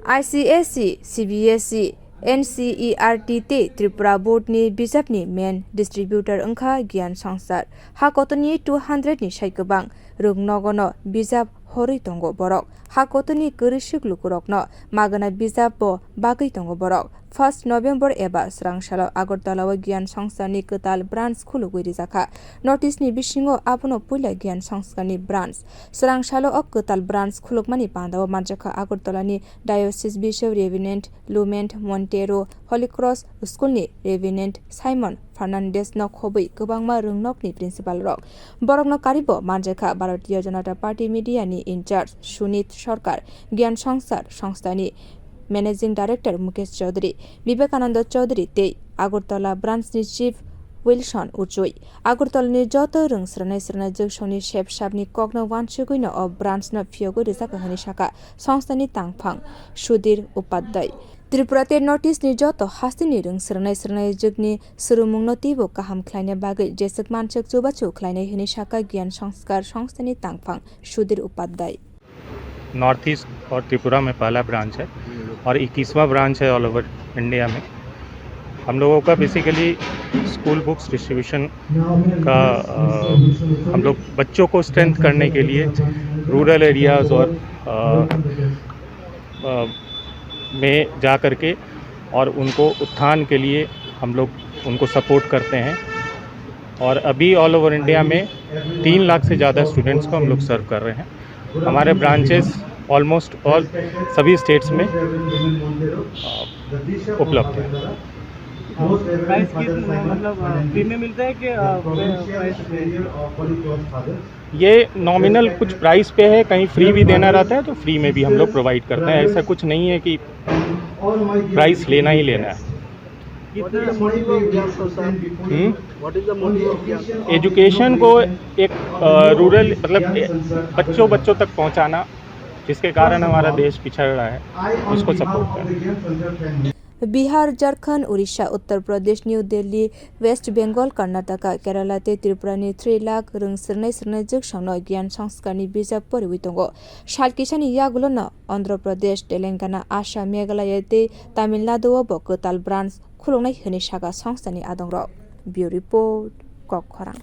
ICSE, CBSE, NCERT te Tripura Board ni bijap ni main distributor engkha Gyan Sangsar ha kotoni 200 ni saikobang rungnogono bijap hori tongo borok ha kotoni korishik lukurokno magana bijap bo bagui tongo borok 1 November eba srangsalo Agartala o Gyan Sangsar ni Kotal branch khulugui rijaka notice ni bisingo apono puila Gyan Sangsar ni branch srangsalo o Kotal branch khulukmani pandao manjaka Agartala ni Diocese Bishop Reverend Lument Montero Holy Cross School ni Reverend Simon Fernandez no khobui gobangma rungnok ni principal rok borokno karibo manjaka Bharatiya Janata Party media ni in charge Sunit Sarkar Gyan Sangsar সংস্থানি Managing Director Mukesh Chaudhary, Vivekananda Chaudhary te Agartala branch ni chief Wilson Uchoi, Agartala ni joto rung srnai jogsoni shep sabni kokno wanchuguino o branch no phiogo rijaka hani saka সংস্থানি tangphang Sudhir Upadhyay. Tripurate notice ni joto hastini rung srnai jogni surumungno tibo kaham khlaina bagui jesek manchak chubachu khlaina hini saka Gyan Sanskar সংস্থানি tangphang Sudhir Upadhyay. North east और त्रिपुरा में पहला branch है और 21वां branch है all over India में। हम लोगों का बेसिकली स्कूल बुक्स डिस्ट्रीब्यूशन का हम लोग बच्चों को स्ट्रेंथ करने के लिए रूरल एरियाज़ और में जा कर के और उनको उत्थान के लिए हम लोग उनको सपोर्ट करते हैं और अभी ऑल ओवर इंडिया में 3 लाख से ज़्यादा स्टूडेंट्स को हम लोग सर्व कर रहे हैं। हमारे ब्रांचेस ऑलमोस्ट ऑल सभी स्टेट्स में उपलब्ध है। प्राइस मतलब फ्री में मिलता है कि ये नॉमिनल कुछ प्राइस पे है, कहीं फ्री भी देना रहता है तो फ्री में भी हम लोग प्रोवाइड करते हैं। ऐसा कुछ नहीं है कि प्राइस लेना ही लेना है। एजुकेशन को एक रूरल मतलब बच्चों तक पहुंचाना, जिसके कारण हमारा देश पिछड़ रहा है, उसको सपोर्ट करें। बिहार, झारखंड, उड़ीसा, उत्तर प्रदेश, न्यू दिल्ली, वेस्ट बेंगल, कर्नाटका, केरला ते त्रिपुरा नि 3 lakh रung srnai jogsangno Gyan Sanskar ni bijap poriwi tongo salkisani yagulo no Andhra Pradesh, Telangana, Assam, Meghalaya te Tamil Nadu o bo Kotal branch khulungnai hini saka সংস্থানি adongrok। Bureau report Kokkhorang।